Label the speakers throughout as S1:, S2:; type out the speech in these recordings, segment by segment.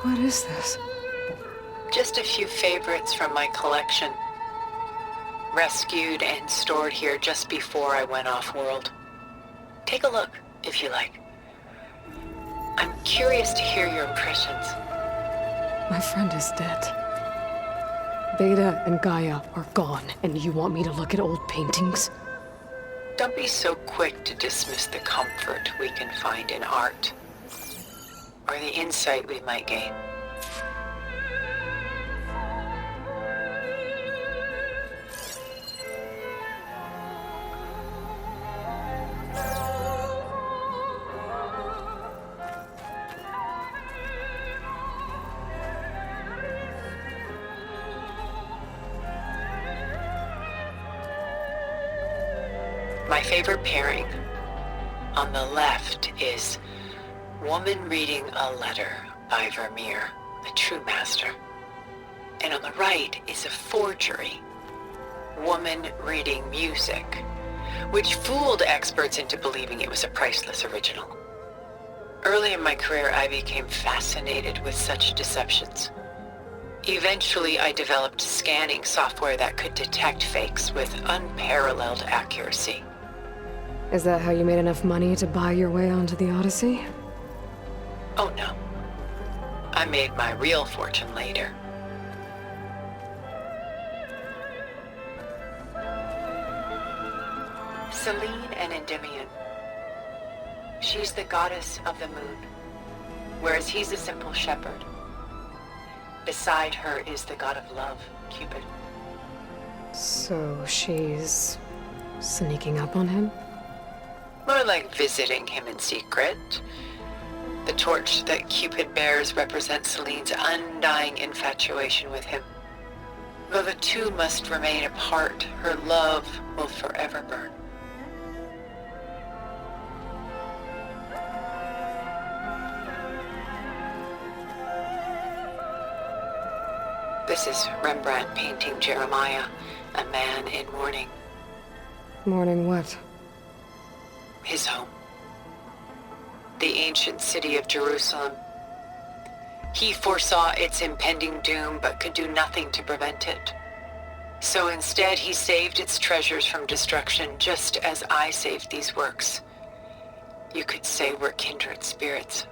S1: What is this?
S2: Just a few favorites from my collection. Rescued and stored here just before I went off-world. Take a look, if you like. I'm curious to hear your impressions.
S1: My friend is dead. Beta and Gaia are gone, and you want me to look at old paintings?
S2: Don't be so quick to dismiss the comfort we can find in art, or the insight we might gain. My favorite pairing on the left is Woman Reading a Letter by Vermeer, a true master. And on the right is a forgery, Woman Reading Music, which fooled experts into believing it was a priceless original. Early in my career, I became fascinated with such deceptions. Eventually, I developed scanning software that could detect fakes with unparalleled accuracy.
S1: Is that how you made enough money to buy your way onto the Odyssey?
S2: Oh no. I made my real fortune later. Selene and Endymion. She's the goddess of the moon, whereas he's a simple shepherd. Beside her is the god of love, Cupid.
S1: So she's sneaking up on him?
S2: More like visiting him in secret. The torch that Cupid bears represents Selene's undying infatuation with him. Though the two must remain apart, her love will forever burn. This is Rembrandt painting Jeremiah, a man in mourning.
S1: Mourning what?
S2: His home. The ancient city of Jerusalem. He foresaw its impending doom, but could do nothing to prevent it. So instead, he saved its treasures from destruction, just as I saved these works. You could say we're kindred spirits.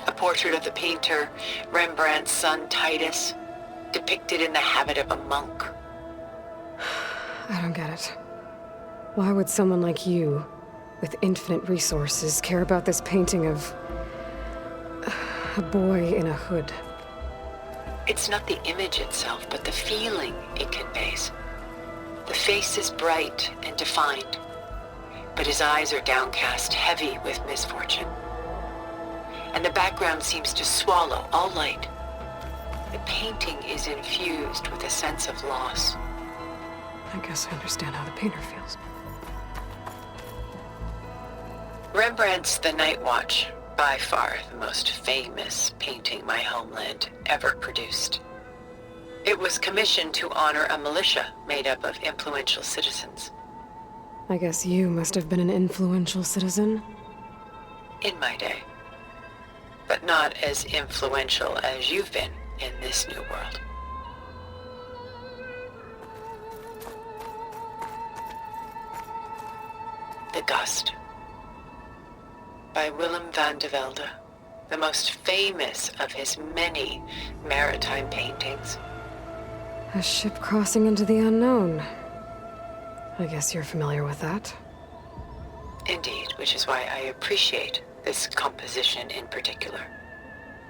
S2: A portrait of the painter, Rembrandt's son Titus, depicted in the habit of a monk.
S1: I don't get it. Why would someone like you, with infinite resources, care about this painting of a boy in a hood?
S2: It's not the image itself, but the feeling it conveys. The face is bright and defined, but his eyes are downcast, heavy with misfortune. And the background seems to swallow all light. The painting is infused with a sense of loss.
S1: I guess I understand how the painter feels.
S2: Rembrandt's The Night Watch, by far the most famous painting my homeland ever produced. It was commissioned to honor a militia made up of influential citizens.
S1: I guess you must have been an influential citizen?
S2: In my day. But not as influential as you've been in this new world. The Gust, by Willem van de Velde, the most famous of his many maritime paintings.
S1: A ship crossing into the unknown. I guess you're familiar with that.
S2: Indeed, which is why I appreciate this composition in particular.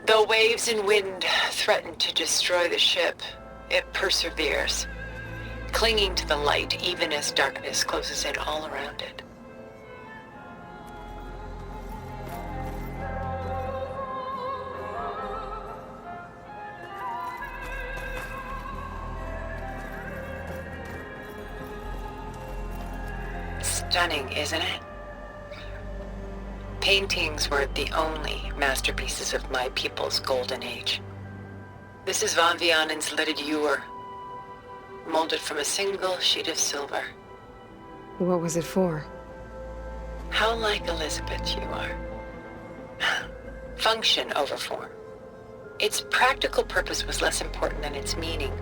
S2: Though waves and wind threaten to destroy the ship, it perseveres, clinging to the light even as darkness closes in all around it. Stunning, isn't it? Paintings were the only masterpieces of my people's golden age. This is Van Vianen's Lidded Ewer, molded from a single sheet of silver.
S1: What was it for?
S2: How like Elizabeth you are. Function over form. Its practical purpose was less important than its meaning.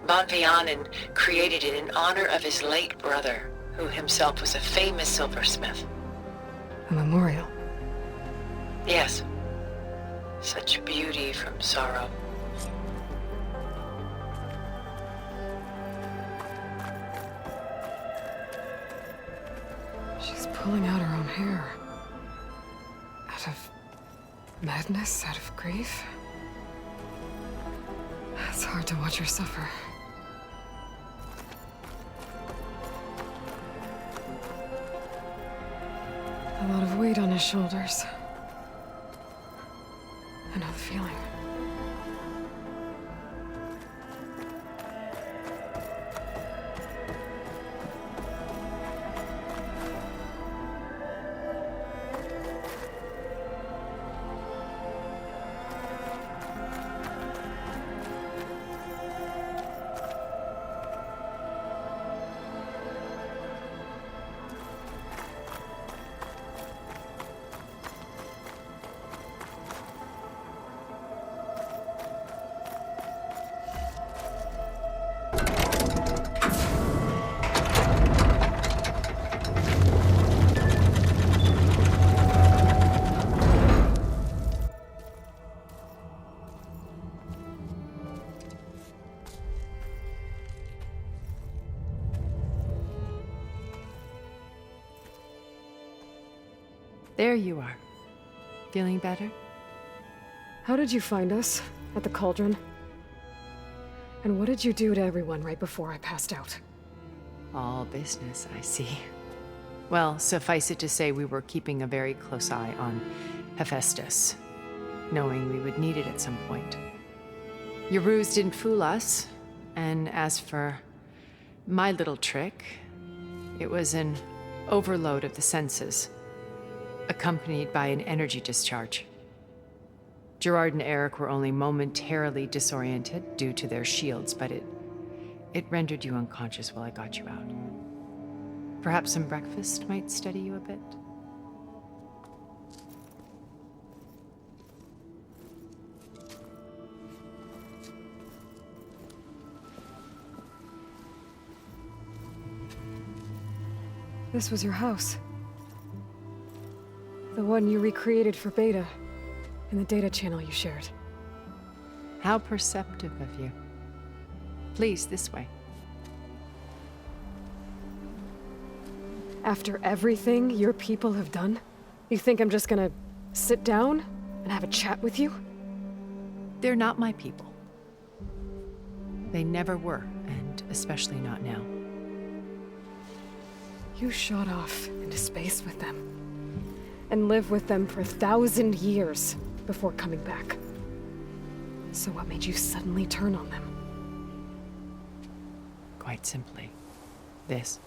S2: Von Vianen created it in honor of his late brother, who himself was a famous silversmith.
S1: A memorial.
S2: Yes. Such beauty from sorrow.
S1: She's pulling out her own hair. Out of madness, out of grief. It's hard to watch her suffer. A lot of weight on his shoulders. I know the feeling.
S3: There you are. Feeling better?
S1: How did you find us? At the cauldron? And what did you do to everyone right before I passed out?
S3: All business, I see. Well, suffice it to say we were keeping a very close eye on Hephaestus, knowing we would need it at some point. Your ruse didn't fool us, and as for my little trick, it was an overload of the senses, accompanied by an energy discharge. Gerard and Eric were only momentarily disoriented due to their shields, but it rendered you unconscious while I got you out. Perhaps some breakfast might steady you a bit?
S1: This was your house. The one you recreated for beta, in the data channel you shared.
S3: How perceptive of you. Please, this way.
S1: After everything your people have done, you think I'm just gonna sit down and have a chat with you?
S3: They're not my people. They never were, and especially not now.
S1: You shot off into space with them, and lived with them for 1,000 years before coming back. So what made you suddenly turn on them?
S3: Quite simply, this.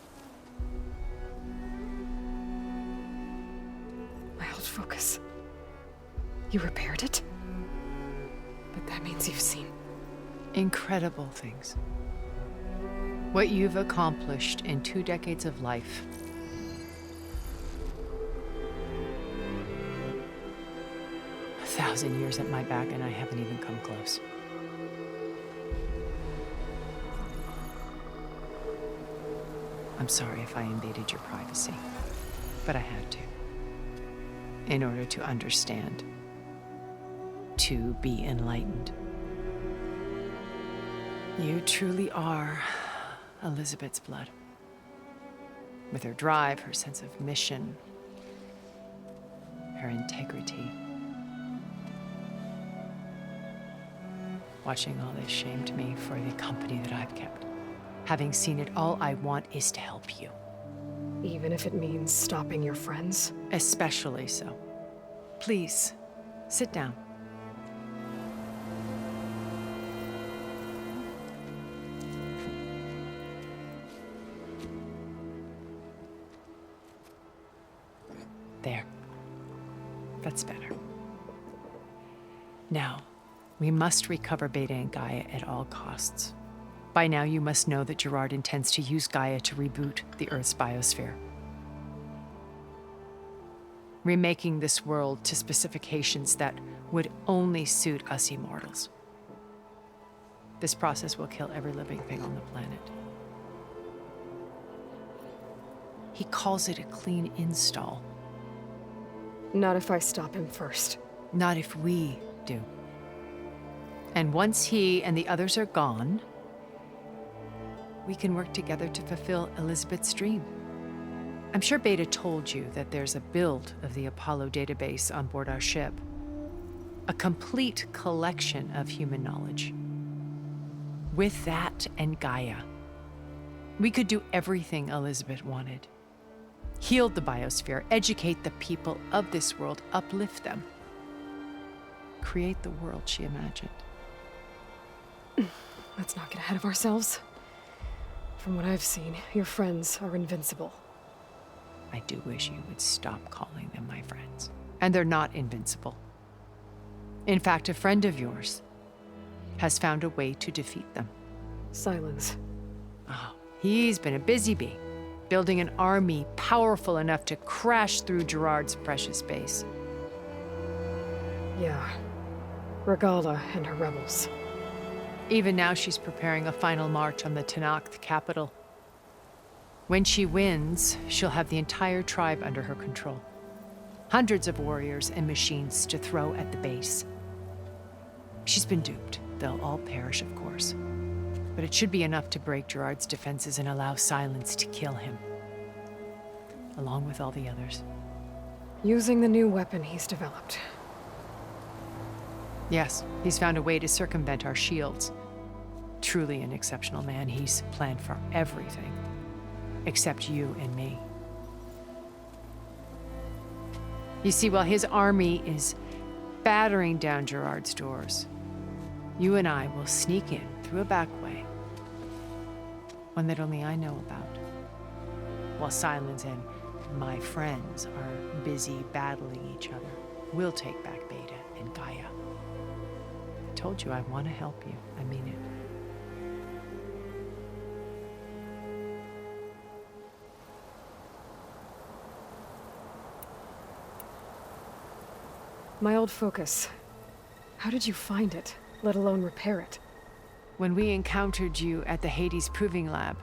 S1: My old focus. You repaired it? But that means you've seen
S3: Incredible things. What you've accomplished in 2 decades of life. A 1,000 years at my back and I haven't even come close. I'm sorry if I invaded your privacy, but I had to. In order to understand. To be enlightened. You truly are Elizabeth's blood. With her drive, her sense of mission, her integrity. Watching all this shamed me for the company that I've kept. Having seen it, all I want is to help you.
S1: even if it means stopping your friends?
S3: Especially so. Please, sit down. There. That's better. Now, we must recover Beta and Gaia at all costs. By now, you must know that Gerard intends to use Gaia to reboot the Earth's biosphere. remaking this world to specifications that would only suit us immortals. This process will kill every living thing on the planet. He calls it a clean install.
S1: Not if I stop him first.
S3: Not if we do. And once he and the others are gone, we can work together to fulfill Elizabeth's dream. I'm sure Beta told you that there's a build of the Apollo database on board our ship. A complete collection of human knowledge. With that and Gaia, we could do everything Elizabeth wanted. Heal the biosphere, educate the people of this world, uplift them. Create the world she imagined.
S1: Let's not get ahead of ourselves. From what I've seen, your friends are invincible.
S3: I do wish you would stop calling them my friends. And they're not invincible. In fact, a friend of yours has found a way to defeat them.
S1: Silence.
S3: Oh, he's been a busy bee, building an army powerful enough to crash through Gerard's precious base.
S1: Yeah. Regala and her rebels.
S3: Even now, she's preparing a final march on the Tenakth capital. When she wins, she'll have the entire tribe under her control. Hundreds of warriors and machines to throw at the base. She's been duped. They'll all perish, of course. But it should be enough to break Gerard's defenses and allow Silence to kill him. Along with all the others.
S1: Using the new weapon he's developed.
S3: Yes, he's found a way to circumvent our shields. Truly an exceptional man. He's planned for everything. Except you and me. You see, while his army is battering down Gerard's doors, you and I will sneak in through a back way. One that only I know about. While Silence and my friends are busy battling each other, we'll take back Beta and Gaia. I told you I want to help you. I mean it.
S1: My old focus. How did you find it, let alone repair it?
S3: When we encountered you at the Hades Proving Lab,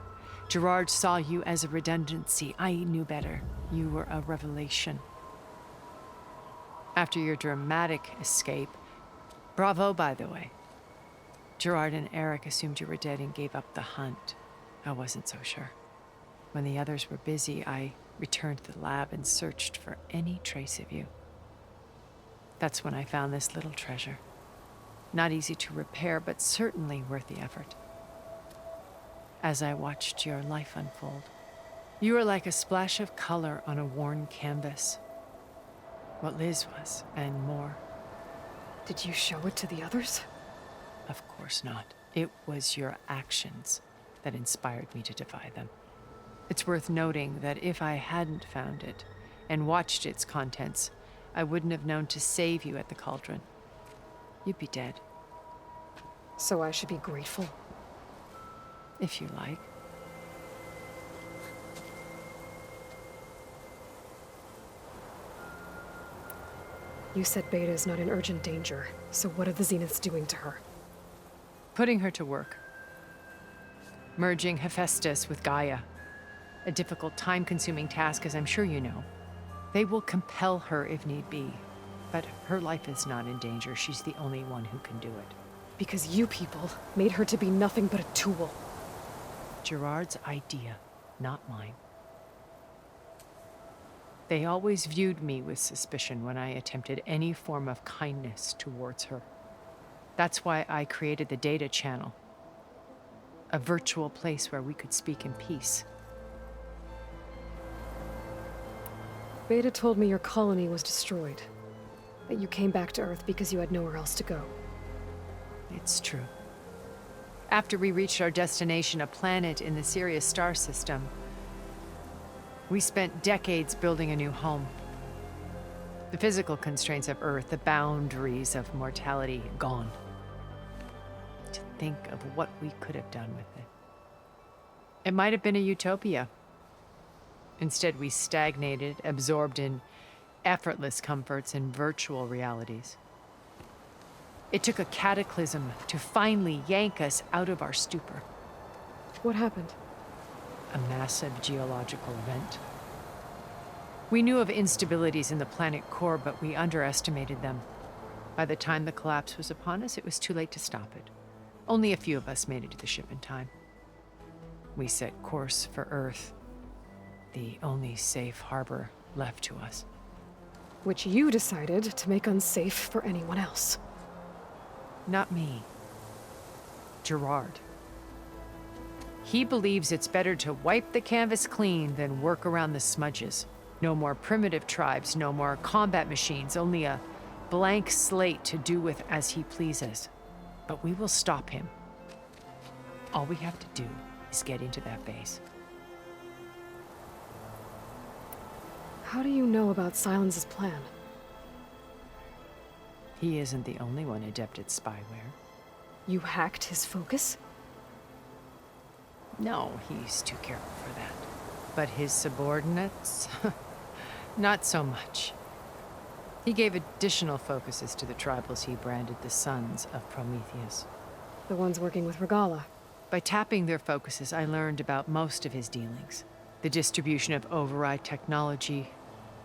S3: Gerard saw you as a redundancy. I knew better. You were a revelation. After your dramatic escape, bravo, by the way. Gerard and Eric assumed you were dead and gave up the hunt. I wasn't so sure. When the others were busy, I returned to the lab and searched for any trace of you. That's when I found this little treasure. Not easy to repair, but certainly worth the effort. As I watched your life unfold, you were like a splash of color on a worn canvas. What Liz was, and more.
S1: Did you show it to the others?
S3: Of course not. It was your actions that inspired me to defy them. It's worth noting that if I hadn't found it and watched its contents, I wouldn't have known to save you at the cauldron. You'd be dead.
S1: So I should be grateful?
S3: If you like.
S1: You said Beta is not in urgent danger, so what are the Zeniths doing to her?
S3: Putting her to work. Merging Hephaestus with Gaia. A difficult, time-consuming task, as I'm sure you know. They will compel her if need be. But her life is not in danger. She's the only one who can do it.
S1: Because you people made her to be nothing but a tool.
S3: Gerard's idea, not mine. They always viewed me with suspicion when I attempted any form of kindness towards her. That's why I created the data channel. A virtual place where we could speak in peace.
S1: Beta told me your colony was destroyed. That you came back to Earth because you had nowhere else to go.
S3: It's true. After we reached our destination, a planet in the Sirius star system, we spent decades building a new home. The physical constraints of Earth, the boundaries of mortality, gone. To think of what we could have done with it. It might have been a utopia. Instead, we stagnated, absorbed in effortless comforts and virtual realities. It took a cataclysm to finally yank us out of our stupor.
S1: What happened?
S3: A massive geological event. We knew of instabilities in the planet core, but we underestimated them. By the time the collapse was upon us, it was too late to stop it. Only a few of us made it to the ship in time. We set course for Earth, the only safe harbor left to us.
S1: Which you decided to make unsafe for anyone else.
S3: Not me. Gerard. He believes it's better to wipe the canvas clean than work around the smudges. No more primitive tribes, no more combat machines, only a blank slate to do with as he pleases. But we will stop him. All we have to do is get into that base.
S1: How do you know about Silence's plan?
S3: He isn't the only one adept at spyware.
S1: You hacked his focus?
S3: No, he's too careful for that. But his subordinates? Not so much. He gave additional focuses to the tribals he branded the Sons of Prometheus.
S1: The ones working with Regala.
S3: By tapping their focuses, I learned about most of his dealings. The distribution of override technology,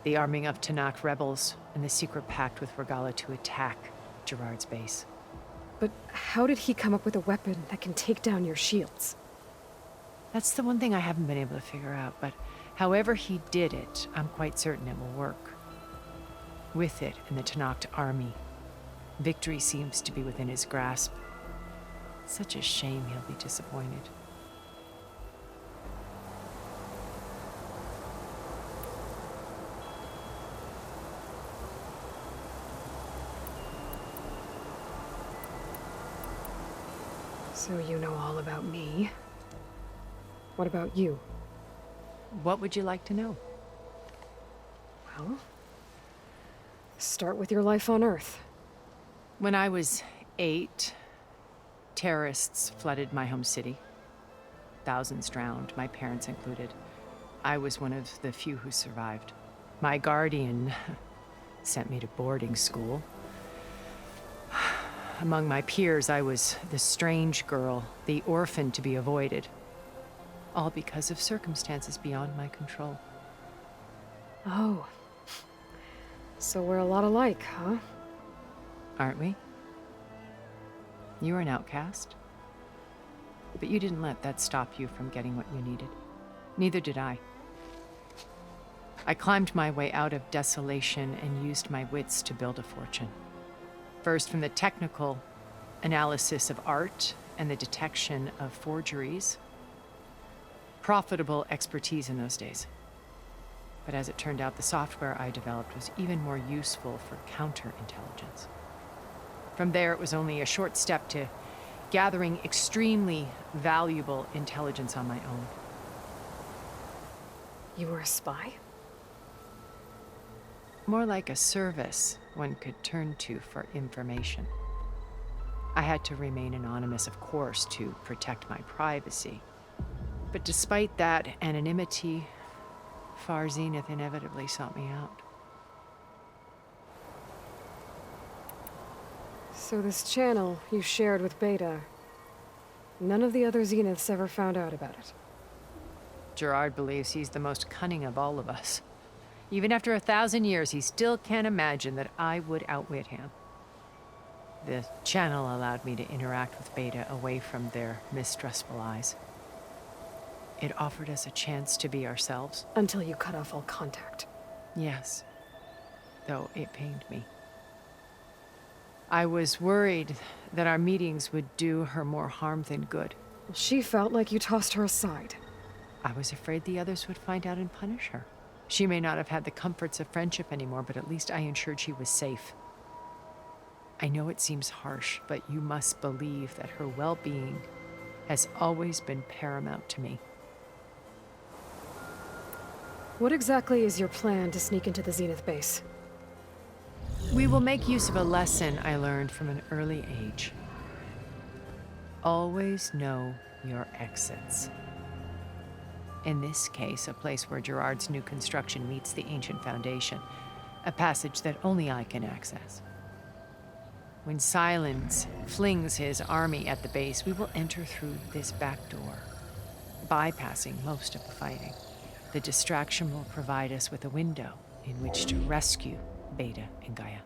S3: the arming of Tanakh rebels, and the secret pact with Regala to attack Gerard's base.
S1: But how did he come up with a weapon that can take down your shields?
S3: That's the one thing I haven't been able to figure out, but however he did it, I'm quite certain it will work. With it and the Tanakh army, victory seems to be within his grasp. Such a shame he'll be disappointed.
S1: So you know all about me. What about you?
S3: What would you like to know?
S1: Well, start with your life on Earth.
S3: When I was 8, terrorists flooded my home city. Thousands drowned, my parents included. I was one of the few who survived. My guardian sent me to boarding school. Among my peers, I was the strange girl, the orphan to be avoided. All because of circumstances beyond my control.
S1: Oh. So we're a lot alike, huh?
S3: Aren't we? You were an outcast. But you didn't let that stop you from getting what you needed. Neither did I. I climbed my way out of desolation and used my wits to build a fortune. First from the technical analysis of art and the detection of forgeries. Profitable expertise in those days. But as it turned out, the software I developed was even more useful for counterintelligence. From there, it was only a short step to gathering extremely valuable intelligence on my own.
S1: You were a spy?
S3: More like a service one could turn to for information. I had to remain anonymous, of course, to protect my privacy. But despite that anonymity, Far Zenith inevitably sought me out.
S1: So this channel you shared with Beta, none of the other Zeniths ever found out about it?
S3: Gerard believes he's the most cunning of all of us. Even after 1,000 years, he still can't imagine that I would outwit him. The channel allowed me to interact with Beta away from their mistrustful eyes. It offered us a chance to be ourselves.
S1: Until you cut off all contact.
S3: Yes, though it pained me. I was worried that our meetings would do her more harm than good.
S1: She felt like you tossed her aside.
S3: I was afraid the others would find out and punish her. She may not have had the comforts of friendship anymore, but at least I ensured she was safe. I know it seems harsh, but you must believe that her well-being has always been paramount to me.
S1: What exactly is your plan to sneak into the Zenith base?
S3: We will make use of a lesson I learned from an early age. Always know your exits. In this case, a place where Gerard's new construction meets the ancient foundation. a passage that only I can access. When Silence flings his army at the base, we will enter through this back door, bypassing most of the fighting. The distraction will provide us with a window in which to rescue Beta and Gaia.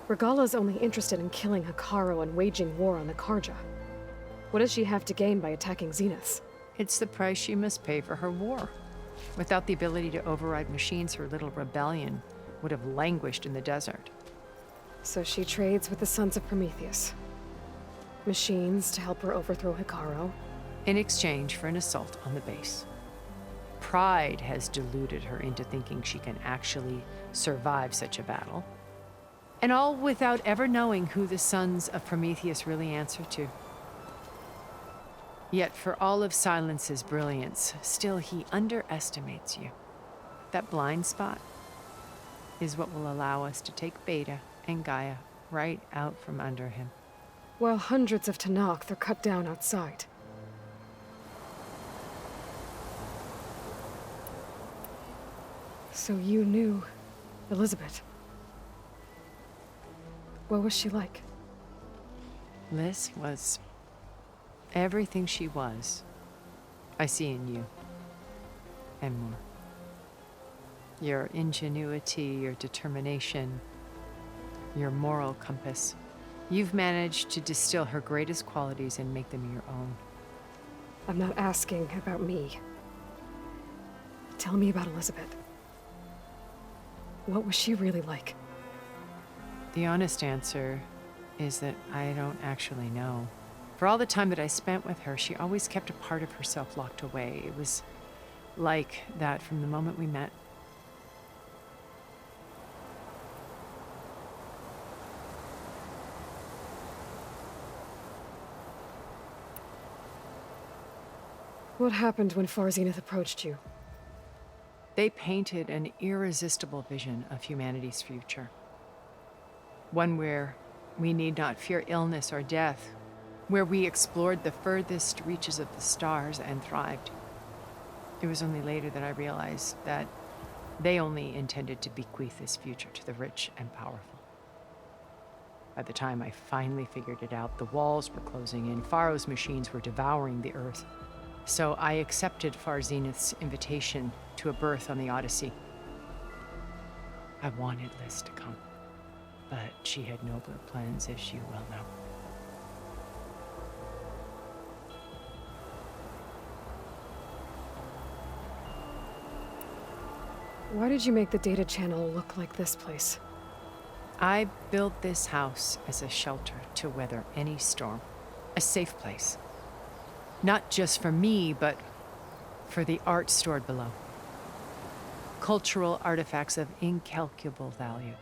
S1: Regala's only interested in killing Hekarro and waging war on the Karja. What does she have to gain by attacking Zeniths?
S3: It's the price she must pay for her war. Without the ability to override machines, her little rebellion would have languished in the desert.
S1: So she trades with the Sons of Prometheus. Machines to help her overthrow Hekarro.
S3: In exchange for an assault on the base. Pride has deluded her into thinking she can actually survive such a battle. And all without ever knowing who the Sons of Prometheus really answer to. Yet for all of Silence's brilliance, still he underestimates you. That blind spot is what will allow us to take Beta and Gaia right out from under him.
S1: While hundreds of Tenakth are cut down outside. So you knew Elizabeth. What was she like?
S3: Liz was everything she was. I see in you. And more. Your ingenuity, your determination, your moral compass. You've managed to distill her greatest qualities and make them your own.
S1: I'm not asking about me. Tell me about Elizabeth. What was she really like?
S3: The honest answer is that I don't actually know. For all the time that I spent with her, she always kept a part of herself locked away. It was like that from the moment we met.
S1: What happened when Far Zenith approached you?
S3: They painted an irresistible vision of humanity's future. One where we need not fear illness or death, where we explored the furthest reaches of the stars and thrived. It was only later that I realized that they only intended to bequeath this future to the rich and powerful. By the time I finally figured it out, the walls were closing in, Pharaoh's machines were devouring the earth. So I accepted Far Zenith's invitation to a birth on the Odyssey. I wanted Liz to come, but she had nobler plans, as you well know.
S1: Why did you make the data channel look like this place?
S3: I built this house as a shelter to weather any storm, a safe place. Not just for me, but for the art stored below. Cultural artifacts of incalculable value.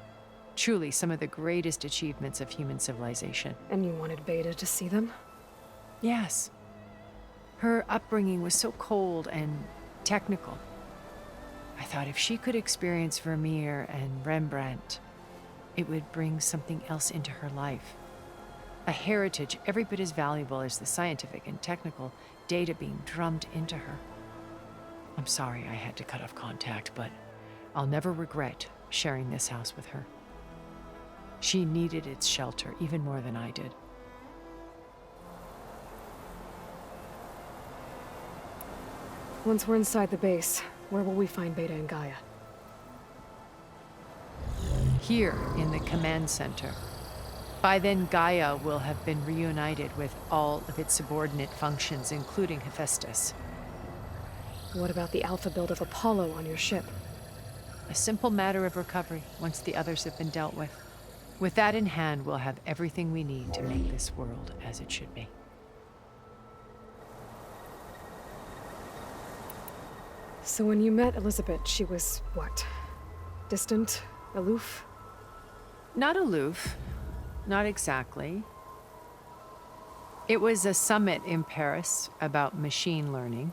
S3: Truly some of the greatest achievements of human civilization.
S1: And you wanted Beta to see them?
S3: Yes. Her upbringing was so cold and technical. I thought if she could experience Vermeer and Rembrandt, it would bring something else into her life. A heritage every bit as valuable as the scientific and technical data being drummed into her. I'm sorry I had to cut off contact, but I'll never regret sharing this house with her. She needed its shelter even more than I did.
S1: Once we're inside the base, where will we find Beta and Gaia?
S3: Here in the command center. By then, Gaia will have been reunited with all of its subordinate functions, including Hephaestus.
S1: What about the alpha build of Apollo on your ship?
S3: A simple matter of recovery once the others have been dealt with. With that in hand, we'll have everything we need to make this world as it should be.
S1: So when you met Elizabeth, she was what? Distant? Aloof?
S3: Not aloof. Not exactly. It was a summit in Paris about machine learning,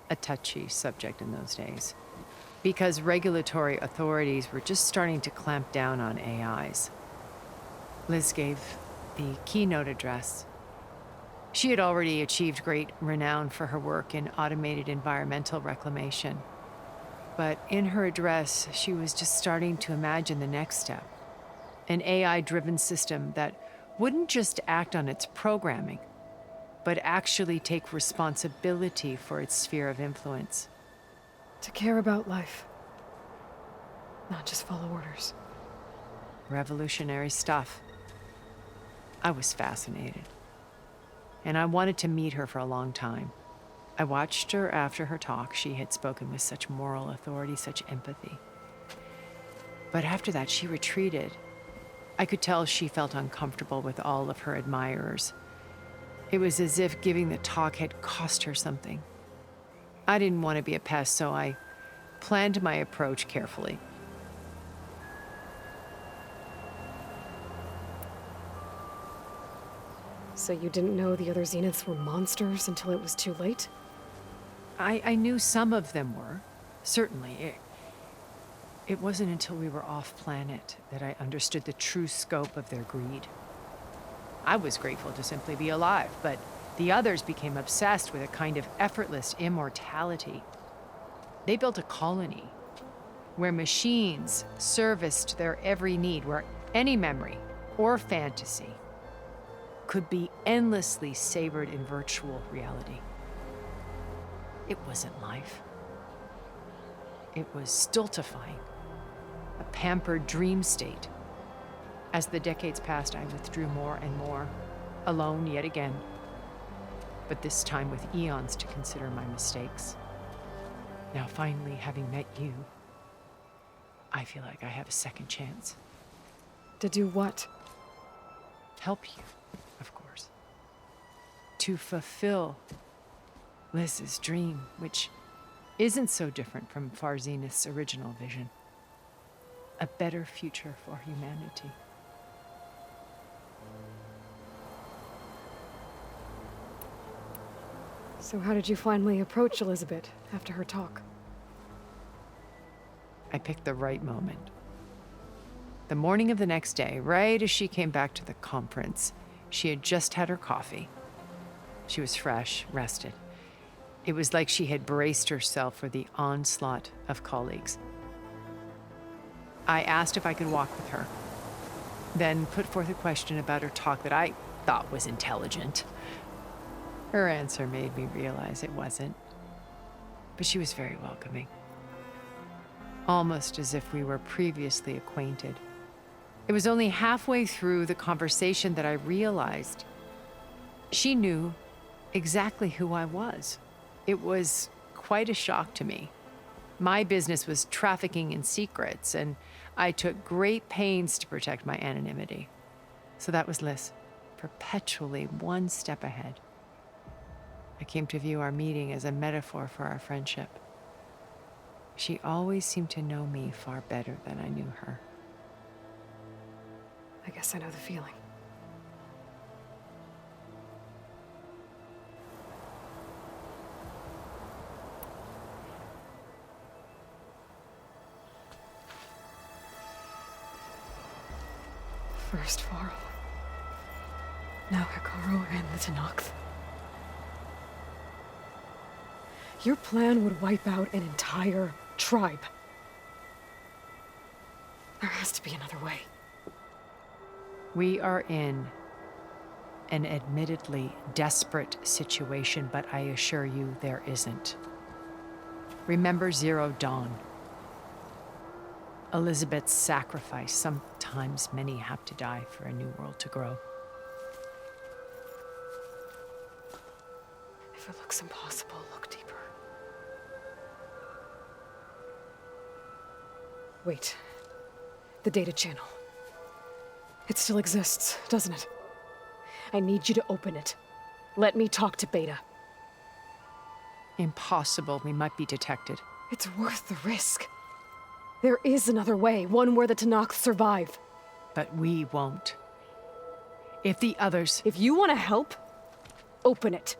S3: a touchy subject in those days, because regulatory authorities were just starting to clamp down on AIs. Liz gave the keynote address. She had already achieved great renown for her work in automated environmental reclamation. But in her address, she was just starting to imagine the next step. An AI-driven system that wouldn't just act on its programming, but actually take responsibility for its sphere of influence.
S1: To care about life. Not just follow orders.
S3: Revolutionary stuff. I was fascinated. And I wanted to meet her for a long time. I watched her after her talk. She had spoken with such moral authority, such empathy. But after that, she retreated. I could tell she felt uncomfortable with all of her admirers. It was as if giving the talk had cost her something. I didn't want to be a pest, so I planned my approach carefully.
S1: So you didn't know the other Zeniths were monsters until it was too late?
S3: I knew some of them were, certainly. It wasn't until we were off-planet that I understood the true scope of their greed. I was grateful to simply be alive, but the others became obsessed with a kind of effortless immortality. They built a colony where machines serviced their every need, where any memory or fantasy could be endlessly savored in virtual reality. It wasn't life. It was stultifying, a pampered dream state. As the decades passed, I withdrew more and more, alone yet again, but this time with eons to consider my mistakes. Now finally, having met you, I feel like I have a second chance.
S1: To do what?
S3: Help you, of course. To fulfill Liz's dream, which isn't so different from Zenith's original vision. A better future for humanity.
S1: So how did you finally approach Elizabeth after her talk?
S3: I picked the right moment. The morning of the next day, right as she came back to the conference, she had just had her coffee. She was fresh, rested. It was like she had braced herself for the onslaught of colleagues. I asked if I could walk with her, then put forth a question about her talk that I thought was intelligent. Her answer made me realize it wasn't, but she was very welcoming. Almost as if we were previously acquainted. It was only halfway through the conversation that I realized she knew exactly who I was. It was quite a shock to me. My business was trafficking in secrets, and I took great pains to protect my anonymity. So that was Liz, perpetually one step ahead. I came to view our meeting as a metaphor for our friendship. She always seemed to know me far better than I knew her.
S1: I guess I know the feeling. First Varl. Now Hikaru and the Tenakth. Your plan would wipe out an entire tribe. There has to be another way.
S3: We are in an admittedly desperate situation, but I assure you there isn't. Remember Zero Dawn. Elizabeth's sacrifice. Sometimes many have to die for a new world to grow.
S1: If it looks impossible, look deeper. Wait. The data channel. It still exists, doesn't it? I need you to open it. Let me talk to Beta.
S3: Impossible. We might be detected.
S1: It's worth the risk. There is another way, one where the Tenakth survive.
S3: But we won't. If the others...
S1: If you want to help, open it.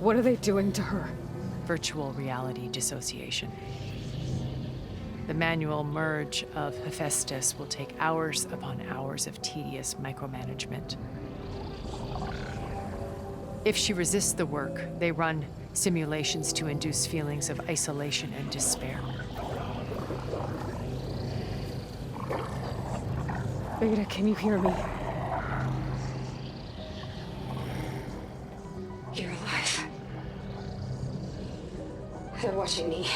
S1: What are they doing to her?
S3: Virtual reality dissociation. The manual merge of Hephaestus will take hours upon hours of tedious micromanagement. If she resists the work, they run simulations to induce feelings of isolation and despair.
S1: Beta, can you hear me? You're alive. They're watching me.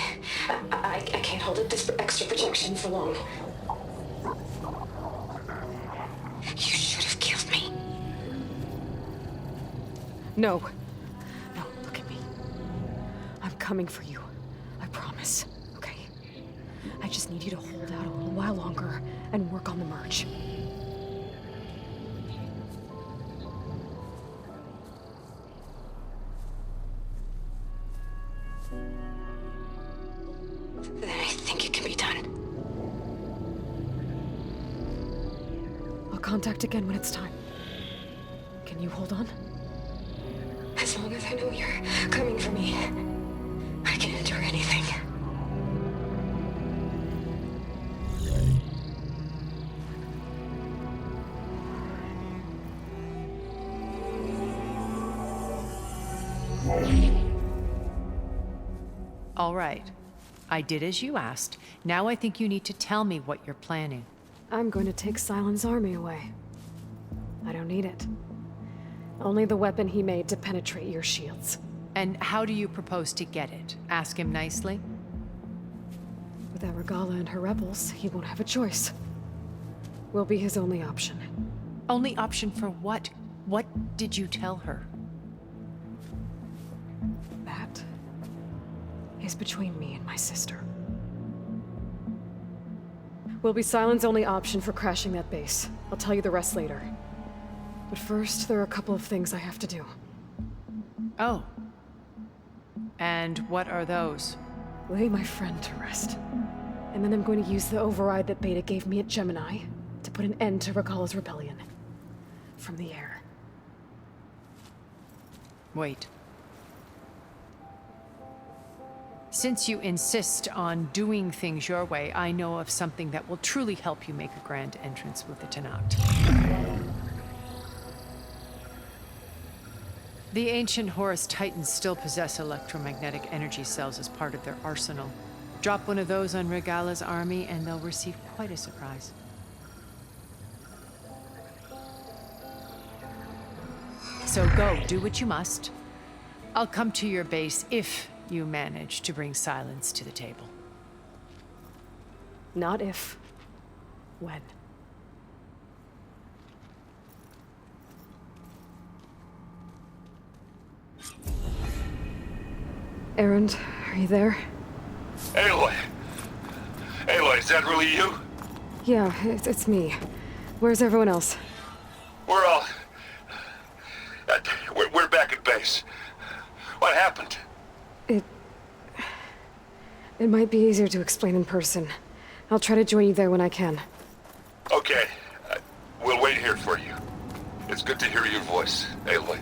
S1: I can't hold up this extra projection for long. You should have killed me. No. No, look at me. I'm coming for you. I promise, okay? I just need you to hold out a little while longer and work on the merge. Then I think it can be done. I'll contact again when it's time. Can you hold on? As long as I know you're coming for me, I can endure anything.
S3: All right. I did as you asked. Now I think you need to tell me what you're planning.
S1: I'm going to take Silent's army away. I don't need it. Only the weapon he made to penetrate your shields.
S3: And how do you propose to get it? Ask him nicely?
S1: Without Regala and her rebels, he won't have a choice. We'll be his only option.
S3: Only option for what? What did you tell her?
S1: That is between me and my sister. Will be Silent's only option for crashing that base. I'll tell you the rest later. But first, there are a couple of things I have to do.
S3: Oh. And what are those?
S1: Lay my friend to rest. And then I'm going to use the override that Beta gave me at Gemini to put an end to Regala's rebellion. From the air.
S3: Wait. Since you insist on doing things your way, I know of something that will truly help you make a grand entrance with the Tenakth. The ancient Horus Titans still possess electromagnetic energy cells as part of their arsenal. Drop one of those on Regala's army and they'll receive quite a surprise. So go, do what you must. I'll come to your base if you manage to bring Silence to the table.
S1: Not if. When. Erend, are you there?
S4: Aloy! Aloy, is that really you?
S1: Yeah, it's me. Where's everyone else?
S4: We're all... we're back at base. What happened?
S1: It might be easier to explain in person. I'll try to join you there when I can.
S4: Okay. We'll wait here for you. It's good to hear your voice, Aloy.